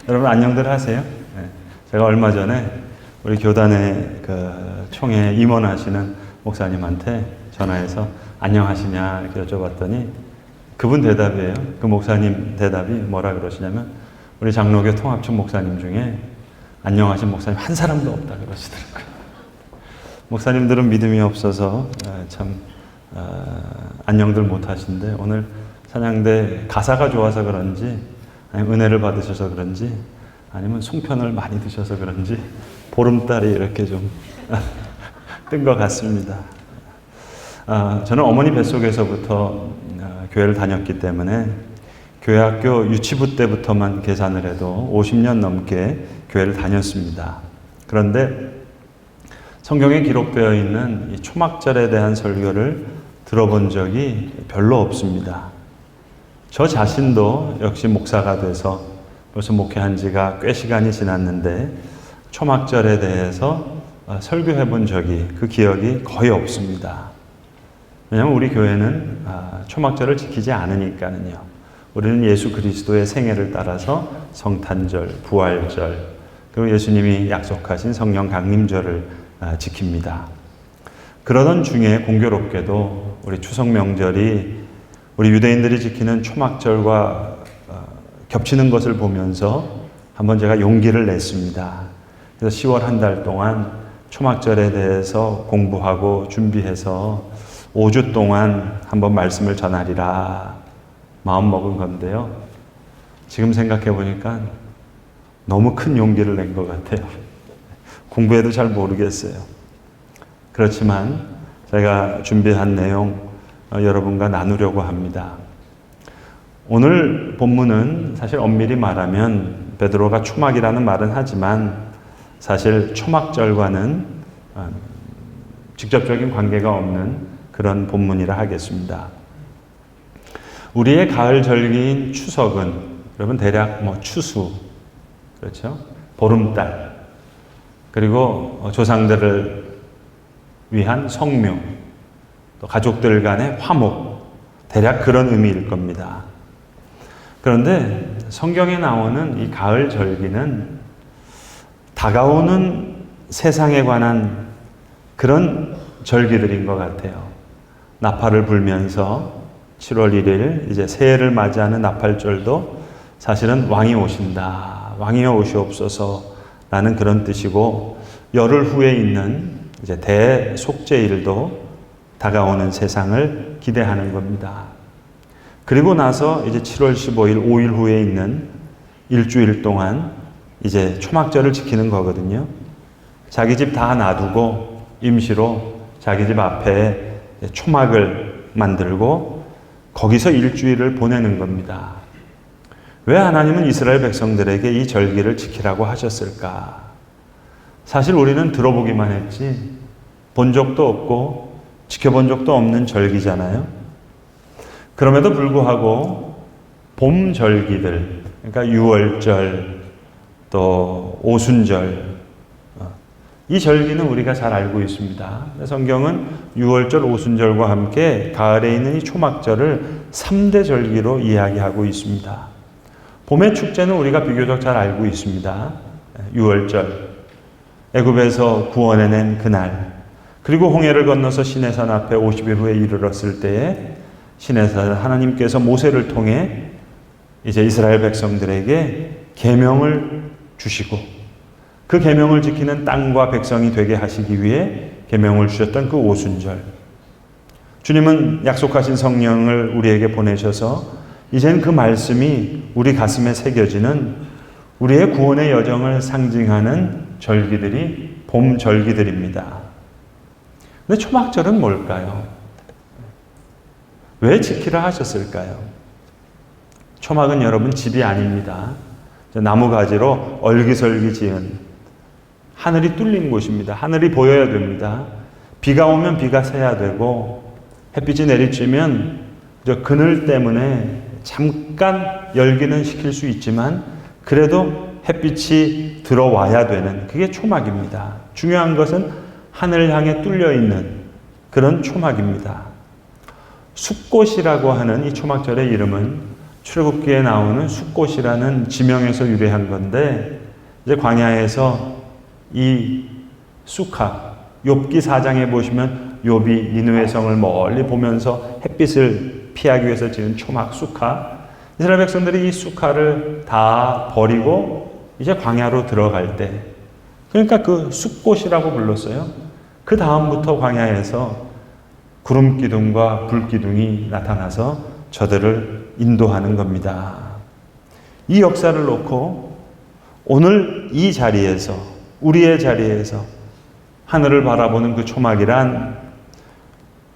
여러분 안녕들 하세요? 네. 제가 얼마 전에 우리 교단의 그 총회 임원하시는 목사님한테 전화해서 안녕하시냐 이렇게 여쭤봤더니 그분 대답이에요. 그 목사님 대답이 뭐라 그러시냐면 우리 장로교 통합청 목사님 중에 안녕하신 목사님 한 사람도 없다 그러시더라고요. 목사님들은 믿음이 없어서 참 안녕들 못 하신데 오늘 찬양대 가사가 좋아서 그런지 아니면 은혜를 받으셔서 그런지 아니면 송편을 많이 드셔서 그런지 보름달이 이렇게 좀 뜬 것 같습니다. 저는 어머니 뱃속에서부터 교회를 다녔기 때문에 교회 학교 유치부 때부터만 계산을 해도 50년 넘게 교회를 다녔습니다. 그런데 성경에 기록되어 있는 이 초막절에 대한 설교를 들어본 적이 별로 없습니다. 저 자신도 역시 목사가 돼서 벌써 목회한 지가 꽤 시간이 지났는데 초막절에 대해서 설교해 본 적이 그 기억이 거의 없습니다. 왜냐하면 우리 교회는 초막절을 지키지 않으니까는요. 우리는 예수 그리스도의 생애를 따라서 성탄절, 부활절, 그리고 예수님이 약속하신 성령 강림절을 지킵니다. 그러던 중에 공교롭게도 우리 추석 명절이 우리 유대인들이 지키는 초막절과 겹치는 것을 보면서 한번 제가 용기를 냈습니다. 그래서 10월 한 달 동안 초막절에 대해서 공부하고 준비해서 5주 동안 한번 말씀을 전하리라 마음먹은 건데요. 지금 생각해 보니까 너무 큰 용기를 낸 것 같아요. 공부해도 잘 모르겠어요. 그렇지만 제가 준비한 내용 여러분과 나누려고 합니다. 오늘 본문은 사실 엄밀히 말하면 베드로가 초막이라는 말은 하지만 사실 초막절과는 직접적인 관계가 없는 그런 본문이라 하겠습니다. 우리의 가을 절기인 추석은 여러분 대략 추수, 그렇죠? 보름달, 그리고 조상들을 위한 성묘, 또 가족들 간의 화목, 대략 그런 의미일 겁니다. 그런데 성경에 나오는 이 가을 절기는 다가오는 세상에 관한 그런 절기들인 것 같아요. 나팔을 불면서 7월 1일 이제 새해를 맞이하는 나팔절도 사실은 왕이 오신다, 왕이여 오시옵소서 라는 그런 뜻이고 열흘 후에 있는 이제 대속죄일도 다가오는 세상을 기대하는 겁니다. 그리고 나서 이제 7월 15일 5일 후에 있는 일주일 동안 이제 초막절을 지키는 거거든요. 자기 집 다 놔두고 임시로 자기 집 앞에 초막을 만들고 거기서 일주일을 보내는 겁니다. 왜 하나님은 이스라엘 백성들에게 이 절기를 지키라고 하셨을까? 사실 우리는 들어보기만 했지 본 적도 없고 지켜본 적도 없는 절기잖아요. 그럼에도 불구하고 봄 절기들, 그러니까 유월절, 또 오순절, 이 절기는 우리가 잘 알고 있습니다. 성경은 유월절, 오순절과 함께 가을에 있는 이 초막절을 3대 절기로 이야기하고 있습니다. 봄의 축제는 우리가 비교적 잘 알고 있습니다. 유월절, 애굽에서 구원해낸 그날, 그리고 홍해를 건너서 시내산 앞에 50일 후에 이르렀을 때에 시내산 하나님께서 모세를 통해 이제 이스라엘 백성들에게 계명을 주시고 그 계명을 지키는 땅과 백성이 되게 하시기 위해 계명을 주셨던 그 오순절. 주님은 약속하신 성령을 우리에게 보내셔서 이젠 그 말씀이 우리 가슴에 새겨지는 우리의 구원의 여정을 상징하는 절기들이 봄 절기들입니다. 근데 초막절은 뭘까요? 왜 지키라 하셨을까요? 초막은 여러분 집이 아닙니다. 나무가지로 얼기설기 지은 하늘이 뚫린 곳입니다. 하늘이 보여야 됩니다. 비가 오면 비가 새야 되고 햇빛이 내리쬐면 그늘 때문에 잠깐 열기는 식힐 수 있지만 그래도 햇빛이 들어와야 되는 그게 초막입니다. 중요한 것은 하늘을 향해 뚫려 있는 그런 초막입니다. 숫꽃이라고 하는 이 초막절의 이름은 출애굽기에 나오는 숫꽃이라는 지명에서 유래한 건데, 이제 광야에서 이 쑥하, 욥기 4장에 보시면 욥이 니느웨 성을 멀리 보면서 햇빛을 피하기 위해서 지은 초막 쑥하, 이스라엘 백성들이 이 쑥하를 다 버리고 이제 광야로 들어갈 때, 그러니까 그 숫꽃이라고 불렀어요. 그 다음부터 광야에서 구름 기둥과 불 기둥이 나타나서 저들을 인도하는 겁니다. 이 역사를 놓고 오늘 이 자리에서, 우리의 자리에서 하늘을 바라보는 그 초막이란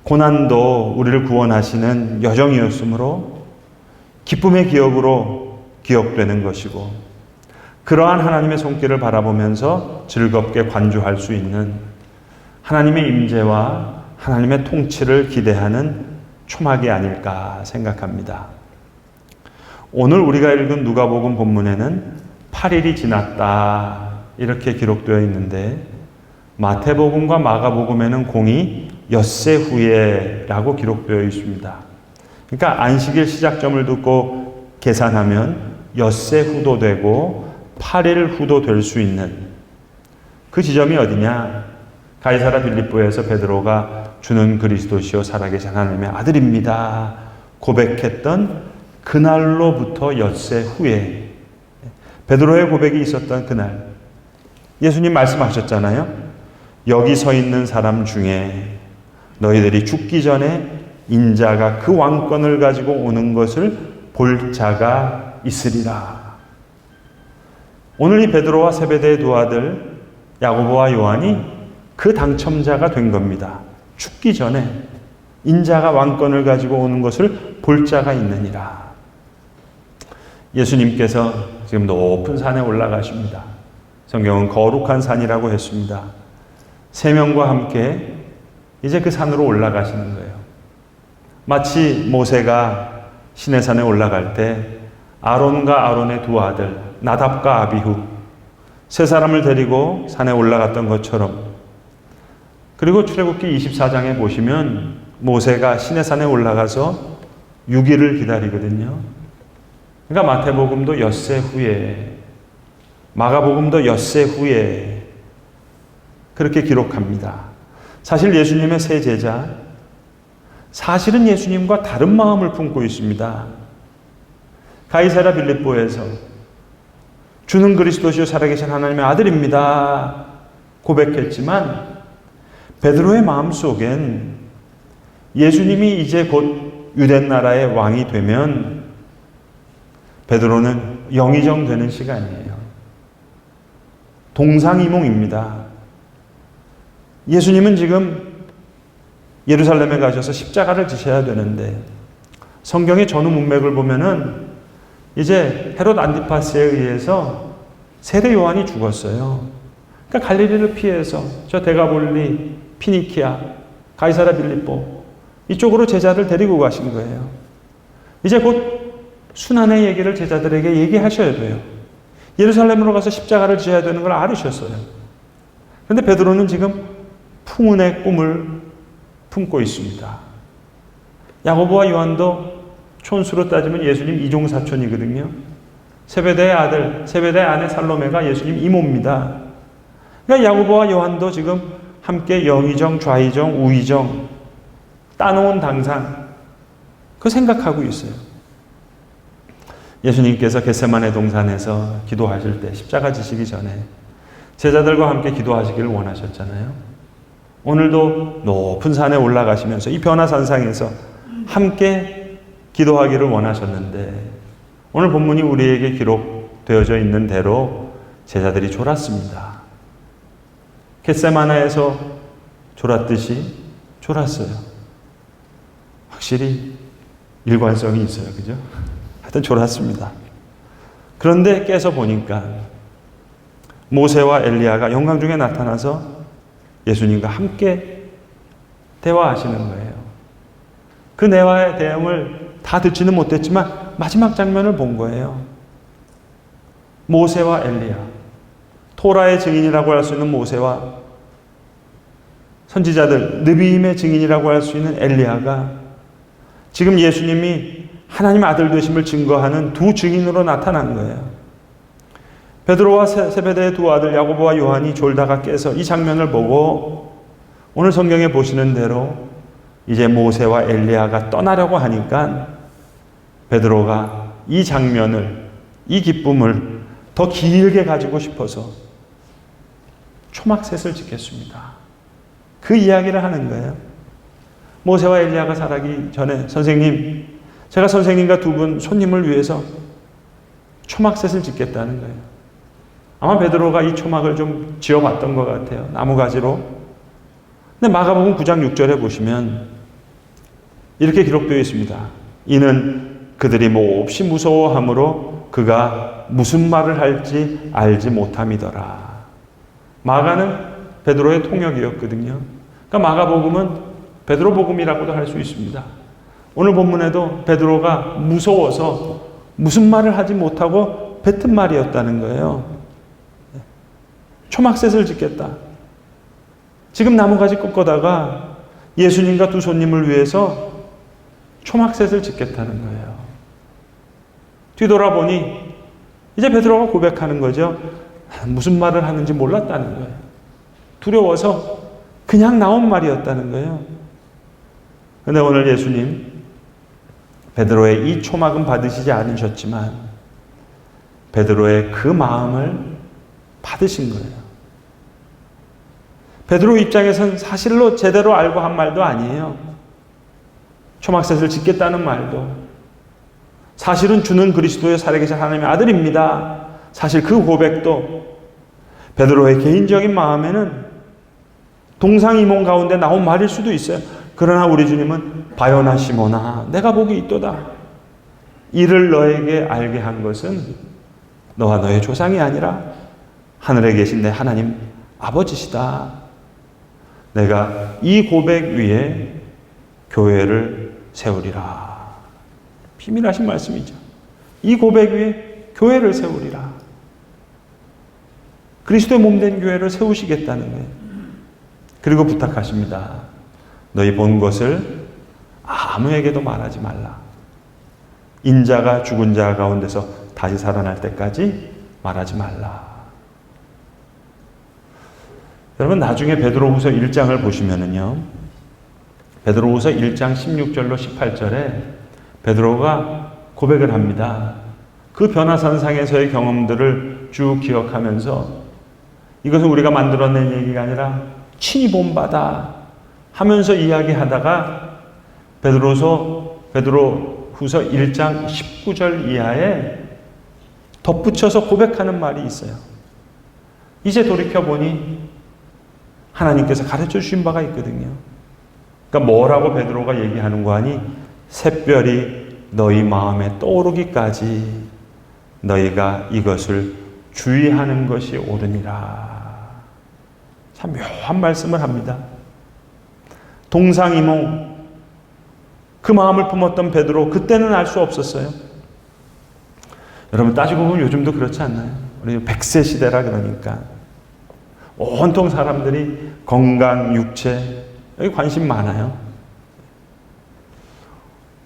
고난도 우리를 구원하시는 여정이었으므로 기쁨의 기억으로 기억되는 것이고, 그러한 하나님의 손길을 바라보면서 즐겁게 관주할 수 있는 하나님의 임재와 하나님의 통치를 기대하는 초막이 아닐까 생각합니다. 오늘 우리가 읽은 누가복음 본문에는 8일이 지났다 이렇게 기록되어 있는데, 마태복음과 마가복음에는 공이 엿새 후에 라고 기록되어 있습니다. 그러니까 안식일 시작점을 두고 계산하면 엿새 후도 되고 8일 후도 될 수 있는 그 지점이 어디냐? 가이사랴 빌립보에서 베드로가 주는 그리스도시요 살아계신 하나님의 아들입니다 고백했던 그날로부터 엿새 후에, 베드로의 고백이 있었던 그날, 예수님 말씀하셨잖아요. 여기 서 있는 사람 중에 너희들이 죽기 전에 인자가 그 왕권을 가지고 오는 것을 볼 자가 있으리라. 오늘 이 베드로와 세베대의 두 아들 야고보와 요한이 그 당첨자가 된 겁니다. 죽기 전에 인자가 왕권을 가지고 오는 것을 볼 자가 있느니라. 예수님께서 지금 높은 산에 올라가십니다. 성경은 거룩한 산이라고 했습니다. 세 명과 함께 이제 그 산으로 올라가시는 거예요. 마치 모세가 시내산에 올라갈 때 아론과 아론의 두 아들 나답과 아비후 세 사람을 데리고 산에 올라갔던 것처럼, 그리고 출애굽기 24장에 보시면 모세가 시내산에 올라가서 6일을 기다리거든요. 그러니까 마태복음도 엿새 후에, 마가복음도 엿새 후에 그렇게 기록합니다. 사실 예수님의 세 제자, 사실은 예수님과 다른 마음을 품고 있습니다. 가이사랴 빌립보에서 주는 그리스도시요 살아계신 하나님의 아들입니다 고백했지만, 베드로의 마음속엔 예수님이 이제 곧 유대나라의 왕이 되면 베드로는 영의정 되는 시간이에요. 동상이몽입니다. 예수님은 지금 예루살렘에 가셔서 십자가를 지셔야 되는데, 성경의 전후 문맥을 보면은 이제 헤롯 안티파스에 의해서 세례 요한이 죽었어요. 그러니까 갈릴리를 피해서 저 데가볼리, 피니키아, 가이사랴 빌립보 이쪽으로 제자를 데리고 가신 거예요. 이제 곧 순환의 얘기를 제자들에게 얘기하셔야 돼요. 예루살렘으로 가서 십자가를 지어야 되는 걸 알으셨어요. 그런데 베드로는 지금 풍운의 꿈을 품고 있습니다. 야고보와 요한도 촌수로 따지면 예수님 이종사촌이거든요. 세베대의 아들, 세베대의 아내 살로메가 예수님 이모입니다. 그러니까 야고보와 요한도 지금 함께 영의정, 좌의정, 우의정 따놓은 당상 그 생각하고 있어요. 예수님께서 겟세마네 동산에서 기도하실 때 십자가 지시기 전에 제자들과 함께 기도하시기를 원하셨잖아요. 오늘도 높은 산에 올라가시면서 이 변화산상에서 함께 기도하기를 원하셨는데, 오늘 본문이 우리에게 기록되어져 있는 대로 제자들이 졸았습니다. 겟세마네에서 졸았듯이 졸았어요. 확실히 일관성이 있어요. 그죠? 하여튼 졸았습니다. 그런데 깨서 보니까 모세와 엘리야가 영광 중에 나타나서 예수님과 함께 대화하시는 거예요. 그 대화의 내용을 다 듣지는 못했지만 마지막 장면을 본 거예요. 모세와 엘리야, 토라의 증인이라고 할 수 있는 모세와 선지자들, 느비임의 증인이라고 할 수 있는 엘리야가 지금 예수님이 하나님의 아들 되심을 증거하는 두 증인으로 나타난 거예요. 베드로와 세베대의 두 아들 야고보와 요한이 졸다가 깨서 이 장면을 보고 오늘 성경에 보시는 대로 이제 모세와 엘리야가 떠나려고 하니까 베드로가 이 장면을, 이 기쁨을 더 길게 가지고 싶어서 초막셋을 지켰습니다. 그 이야기를 하는 거예요. 모세와 엘리야가 살아기 전에 선생님, 제가 선생님과 두 분 손님을 위해서 초막셋을 짓겠다는 거예요. 아마 베드로가 이 초막을 좀 지어봤던 것 같아요. 나무가지로. 근데 마가복음 9장 6절에 보시면 이렇게 기록되어 있습니다. 이는 그들이 몹시 무서워함으로 그가 무슨 말을 할지 알지 못함이더라. 마가는 베드로의 통역이었거든요. 그러니까 마가복음은 베드로 복음이라고도 할 수 있습니다. 오늘 본문에도 베드로가 무서워서 무슨 말을 하지 못하고 뱉은 말이었다는 거예요. 초막셋을 짓겠다. 지금 나무가지 꺾어다가 예수님과 두 손님을 위해서 초막셋을 짓겠다는 거예요. 뒤돌아보니 이제 베드로가 고백하는 거죠. 무슨 말을 하는지 몰랐다는 거예요. 두려워서 그냥 나온 말이었다는 거예요. 그런데 오늘 예수님 베드로의 이 초막은 받으시지 않으셨지만 베드로의 그 마음을 받으신 거예요. 베드로 입장에서는 사실로 제대로 알고 한 말도 아니에요. 초막셋을 짓겠다는 말도. 사실은 주는 그리스도의 살아계신 하나님의 아들입니다. 사실 그 고백도 베드로의 개인적인 마음에는 동상이몽 가운데 나온 말일 수도 있어요. 그러나 우리 주님은 바요나 시몬아 내가 복이 있도다. 이를 너에게 알게 한 것은 너와 너의 조상이 아니라 하늘에 계신 내 하나님 아버지시다. 내가 이 고백 위에 교회를 세우리라. 비밀하신 말씀이죠. 이 고백 위에 교회를 세우리라. 그리스도의 몸된 교회를 세우시겠다는 거예요. 그리고 부탁하십니다. 너희 본 것을 아무에게도 말하지 말라. 인자가 죽은 자 가운데서 다시 살아날 때까지 말하지 말라. 여러분 나중에 베드로후서 1장을 보시면은요. 베드로후서 1장 16절로 18절에 베드로가 고백을 합니다. 그 변화산상에서의 경험들을 쭉 기억하면서 이것은 우리가 만들어낸 얘기가 아니라 친히 본 바다 하면서 이야기하다가 베드로후서 1장 19절 이하에 덧붙여서 고백하는 말이 있어요. 이제 돌이켜보니 하나님께서 가르쳐 주신 바가 있거든요. 그러니까 뭐라고 베드로가 얘기하는 거 아니? 샛별이 너희 마음에 떠오르기까지 너희가 이것을 주의하는 것이 옳으니라. 참 묘한 말씀을 합니다. 동상이몽 그 마음을 품었던 베드로 그때는 알 수 없었어요. 여러분 따지고 보면 요즘도 그렇지 않나요? 우리 100세 시대라 그러니까 온통 사람들이 건강, 육체 여기 관심 많아요.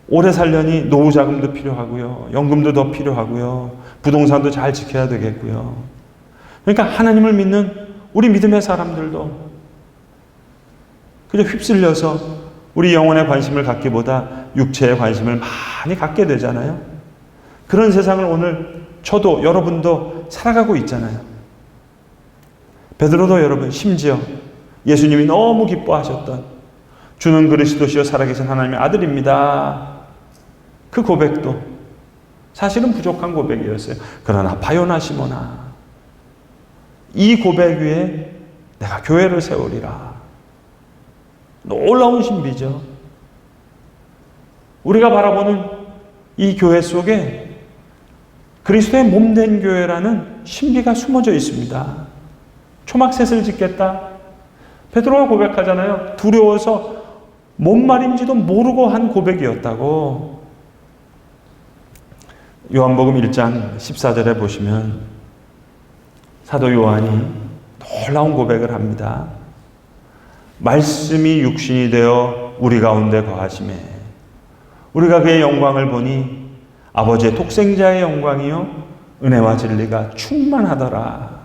오래 살려니 노후 자금도 필요하고요. 연금도 더 필요하고요. 부동산도 잘 지켜야 되겠고요. 그러니까 하나님을 믿는 우리 믿음의 사람들도 그저 휩쓸려서 우리 영혼에 관심을 갖기보다 육체에 관심을 많이 갖게 되잖아요. 그런 세상을 오늘 저도 여러분도 살아가고 있잖아요. 베드로도 여러분 심지어 예수님이 너무 기뻐하셨던 주는 그리스도시요 살아계신 하나님의 아들입니다. 그 고백도 사실은 부족한 고백이었어요. 그러나 바요나 시몬아 이 고백 위에 내가 교회를 세우리라. 놀라운 신비죠. 우리가 바라보는 이 교회 속에 그리스도의 몸된 교회라는 신비가 숨어져 있습니다. 초막셋을 짓겠다. 베드로가 고백하잖아요. 두려워서 뭔 말인지도 모르고 한 고백이었다고. 요한복음 1장 14절에 보시면 사도 요한이 놀라운 고백을 합니다. 말씀이 육신이 되어 우리 가운데 거하심에 우리가 그의 영광을 보니 아버지의 독생자의 영광이요 은혜와 진리가 충만하더라.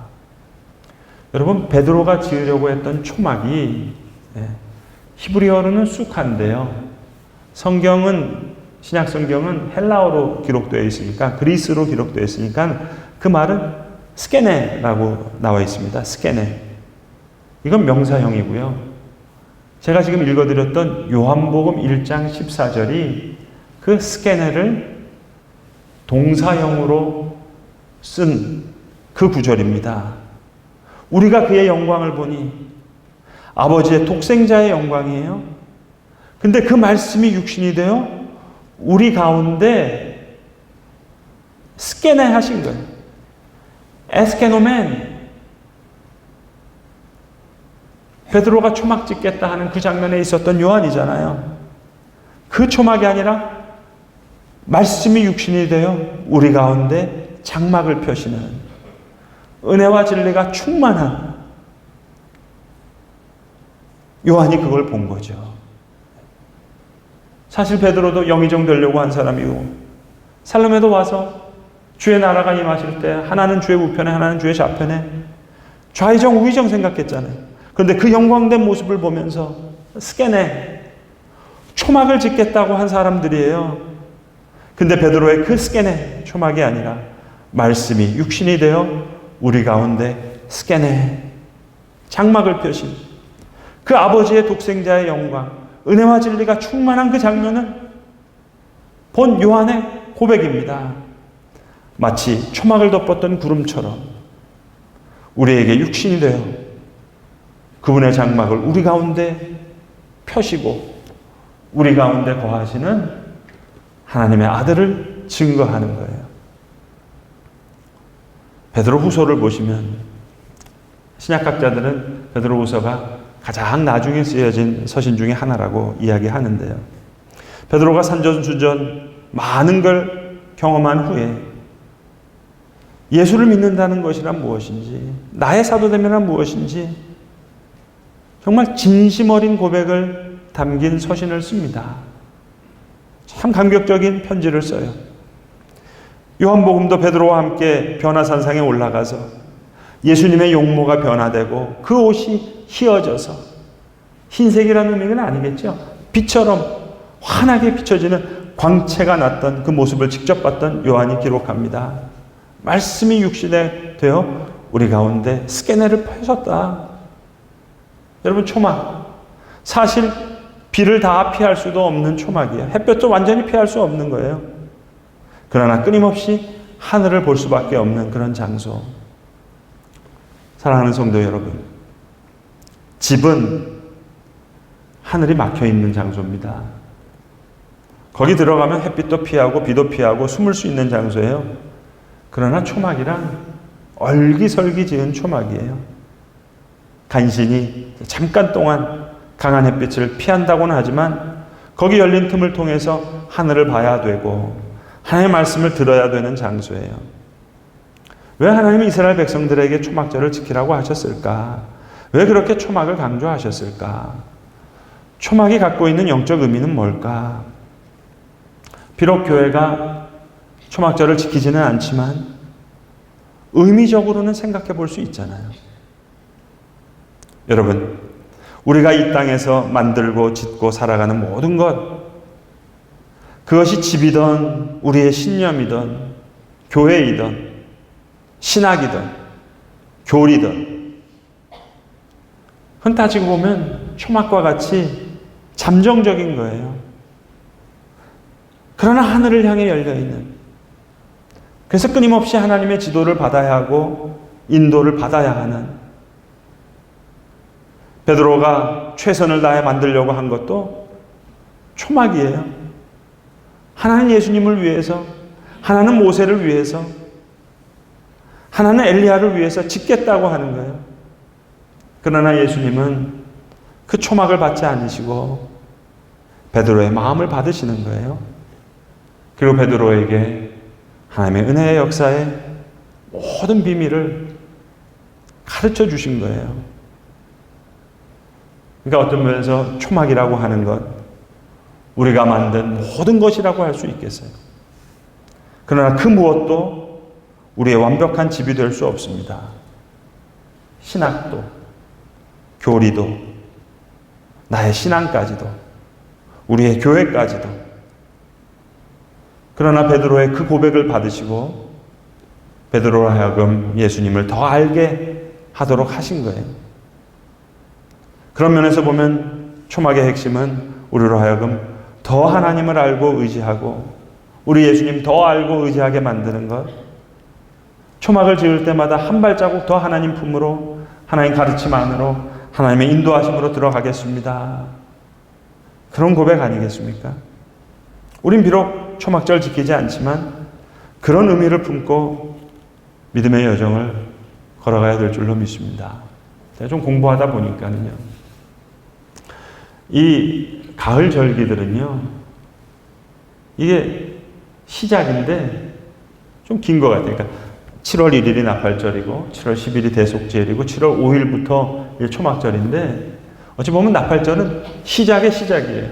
여러분, 베드로가 지으려고 했던 초막이 히브리어로는 쑥한데요. 신약 성경은 헬라어로 기록되어 있으니까, 그리스로 기록되어 있으니까 그 말은 스케네라고 나와 있습니다. 스케네. 이건 명사형이고요. 제가 지금 읽어드렸던 요한복음 1장 14절이 그 스케네를 동사형으로 쓴 그 구절입니다. 우리가 그의 영광을 보니 아버지의 독생자의 영광이에요. 근데 그 말씀이 육신이 되어 우리 가운데 스케네 하신 거예요. 에스케노멘. 베드로가 초막 짓겠다 하는 그 장면에 있었던 요한이잖아요. 그 초막이 아니라 말씀이 육신이 되어 우리 가운데 장막을 펴시는 은혜와 진리가 충만한 요한이 그걸 본 거죠. 사실 베드로도 영의정 되려고 한 사람이고, 살렘에도 와서 주의 나라가 임하실 때 하나는 주의 우편에 하나는 주의 좌편에 좌의정 우의정 생각했잖아요. 그런데 그 영광된 모습을 보면서 스케네, 초막을 짓겠다고 한 사람들이에요. 근데 베드로의 그 스케네, 초막이 아니라 말씀이 육신이 되어 우리 가운데 스케네, 장막을 펴신 그 아버지의 독생자의 영광, 은혜와 진리가 충만한 그 장면을 본 요한의 고백입니다. 마치 초막을 덮었던 구름처럼 우리에게 육신이 되어 그분의 장막을 우리 가운데 펴시고 우리 가운데 거하시는 하나님의 아들을 증거하는 거예요. 베드로 후서를 보시면 신약학자들은 베드로 후서가 가장 나중에 쓰여진 서신 중에 하나라고 이야기하는데요. 베드로가 산전수전 많은 걸 경험한 후에 예수를 믿는다는 것이란 무엇인지, 나의 사도됨이란 무엇인지 정말 진심 어린 고백을 담긴 서신을 씁니다. 참 감격적인 편지를 써요. 요한복음도 베드로와 함께 변화산상에 올라가서 예수님의 용모가 변화되고 그 옷이 휘어져서, 흰색이라는 의미는 아니겠죠. 빛처럼 환하게 비춰지는 광채가 났던 그 모습을 직접 봤던 요한이 기록합니다. 말씀이 육신에 되어 우리 가운데 스케네를 펴셨다. 여러분, 초막. 사실 비를 다 피할 수도 없는 초막이에요. 햇볕도 완전히 피할 수 없는 거예요. 그러나 끊임없이 하늘을 볼 수밖에 없는 그런 장소. 사랑하는 성도 여러분, 집은 하늘이 막혀 있는 장소입니다. 거기 들어가면 햇빛도 피하고 비도 피하고 숨을 수 있는 장소예요. 그러나 초막이란 얼기설기 지은 초막이에요. 간신히 잠깐 동안 강한 햇빛을 피한다고는 하지만 거기 열린 틈을 통해서 하늘을 봐야 되고 하나님의 말씀을 들어야 되는 장소예요. 왜 하나님이 이스라엘 백성들에게 초막절을 지키라고 하셨을까? 왜 그렇게 초막을 강조하셨을까? 초막이 갖고 있는 영적 의미는 뭘까? 비록 교회가 초막절을 지키지는 않지만 의미적으로는 생각해 볼 수 있잖아요. 여러분, 우리가 이 땅에서 만들고 짓고 살아가는 모든 것, 그것이 집이든 우리의 신념이든 교회이든 신학이든 교리든, 그건 따지고 보면 초막과 같이 잠정적인 거예요. 그러나 하늘을 향해 열려있는, 그래서 끊임없이 하나님의 지도를 받아야 하고 인도를 받아야 하는, 베드로가 최선을 다해 만들려고 한 것도 초막이에요. 하나는 예수님을 위해서, 하나는 모세를 위해서, 하나는 엘리야를 위해서 짓겠다고 하는 거예요. 그러나 예수님은 그 초막을 받지 않으시고 베드로의 마음을 받으시는 거예요. 그리고 베드로에게 하나님의 은혜의 역사의 모든 비밀을 가르쳐 주신 거예요. 그러니까 어떤 면에서 초막이라고 하는 것, 우리가 만든 모든 것이라고 할 수 있겠어요. 그러나 그 무엇도 우리의 완벽한 집이 될 수 없습니다. 신학도, 교리도, 나의 신앙까지도, 우리의 교회까지도. 그러나 베드로의 그 고백을 받으시고 베드로로 하여금 예수님을 더 알게 하도록 하신 거예요. 그런 면에서 보면 초막의 핵심은 우리로 하여금 더 하나님을 알고 의지하고 우리 예수님 더 알고 의지하게 만드는 것. 초막을 지을 때마다 한 발자국 더 하나님 품으로, 하나님 가르침 안으로, 하나님의 인도하심으로 들어가겠습니다. 그런 고백 아니겠습니까? 우린 비록 초막절 지키지 않지만 그런 의미를 품고 믿음의 여정을 걸어가야 될 줄로 믿습니다. 제가 좀 공부하다 보니까는요, 이 가을 절기들은요, 이게 시작인데 좀 긴 것 같아요. 그러니까 7월 1일이 나팔절이고 7월 10일이 대속절이고 7월 5일부터 초막절인데 어찌 보면 나팔절은 시작의 시작이에요.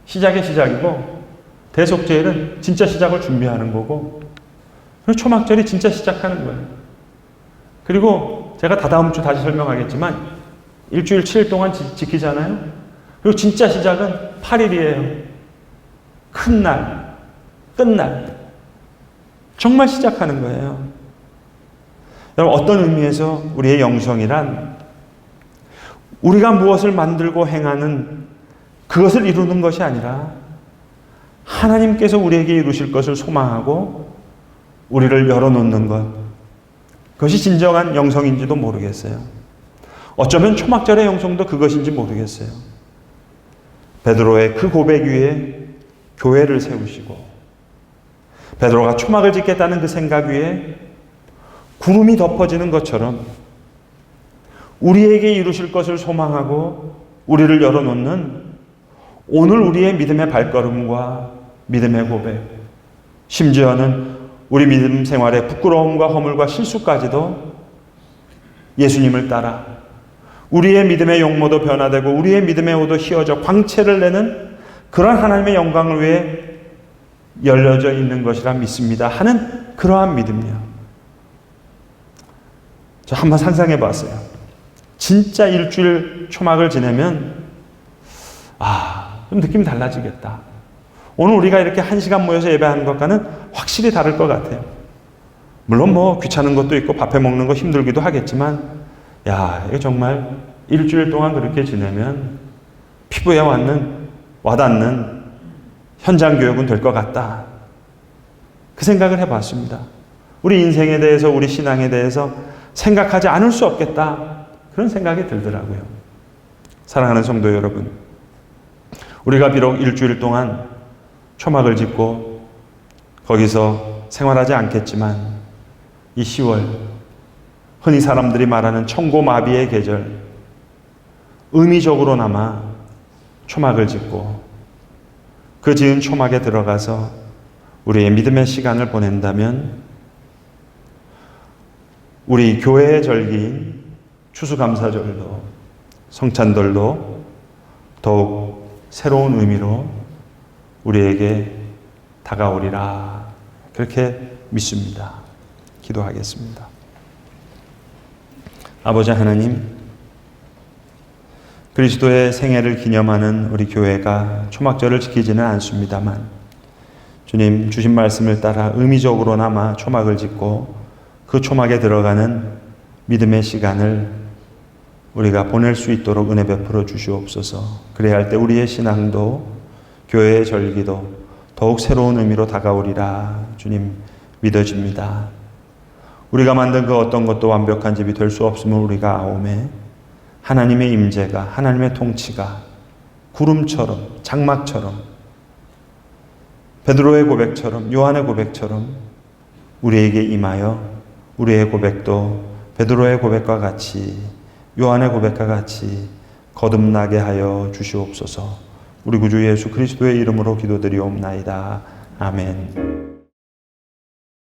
시작의 시작이고 대속절은 진짜 시작을 준비하는 거고, 그리고 초막절이 진짜 시작하는 거예요. 그리고 제가 다다음 주 다시 설명하겠지만 일주일 7일 동안 지키잖아요. 그리고 진짜 시작은 8일이에요. 큰 날, 끝날. 정말 시작하는 거예요. 여러분, 어떤 의미에서 우리의 영성이란 우리가 무엇을 만들고 행하는 그것을 이루는 것이 아니라 하나님께서 우리에게 이루실 것을 소망하고 우리를 열어놓는 것, 그것이 진정한 영성인지도 모르겠어요. 어쩌면 초막절의 영성도 그것인지 모르겠어요. 베드로의 그 고백 위에 교회를 세우시고 베드로가 초막을 짓겠다는 그 생각 위에 구름이 덮어지는 것처럼 우리에게 이루실 것을 소망하고 우리를 열어놓는 오늘 우리의 믿음의 발걸음과 믿음의 고백, 심지어는 우리 믿음 생활의 부끄러움과 허물과 실수까지도 예수님을 따라 우리의 믿음의 용모도 변화되고 우리의 믿음의 옷도 휘어져 광채를 내는 그런 하나님의 영광을 위해 열려져 있는 것이라 믿습니다 하는 그러한 믿음이요. 저 한번 상상해 봤어요. 진짜 일주일 초막을 지내면 좀 느낌이 달라지겠다. 오늘 우리가 이렇게 1시간 모여서 예배하는 것과는 확실히 다를 것 같아요. 물론 귀찮은 것도 있고 밥해 먹는 거 힘들기도 하겠지만 이거 정말 일주일 동안 그렇게 지내면 피부에 와닿는 현장 교육은 될 것 같다. 그 생각을 해봤습니다. 우리 인생에 대해서, 우리 신앙에 대해서 생각하지 않을 수 없겠다. 그런 생각이 들더라고요. 사랑하는 성도 여러분, 우리가 비록 일주일 동안 초막을 짓고 거기서 생활하지 않겠지만 이 10월, 흔히 사람들이 말하는 청고마비의 계절, 의미적으로나마 초막을 짓고 그 지은 초막에 들어가서 우리의 믿음의 시간을 보낸다면 우리 교회의 절기인 추수감사절도 성찬절도 더욱 새로운 의미로 우리에게 다가오리라, 그렇게 믿습니다. 기도하겠습니다. 아버지 하나님, 그리스도의 생애를 기념하는 우리 교회가 초막절을 지키지는 않습니다만 주님 주신 말씀을 따라 의미적으로나마 초막을 짓고 그 초막에 들어가는 믿음의 시간을 우리가 보낼 수 있도록 은혜 베풀어 주시옵소서. 그래야 할 때 우리의 신앙도 교회의 절기도 더욱 새로운 의미로 다가오리라 주님 믿어집니다. 우리가 만든 그 어떤 것도 완벽한 집이 될 수 없음을 우리가 아오매 하나님의 임재가, 하나님의 통치가 구름처럼, 장막처럼, 베드로의 고백처럼, 요한의 고백처럼 우리에게 임하여 우리의 고백도 베드로의 고백과 같이, 요한의 고백과 같이 거듭나게 하여 주시옵소서. 우리 구주 예수 그리스도의 이름으로 기도드리옵나이다. 아멘.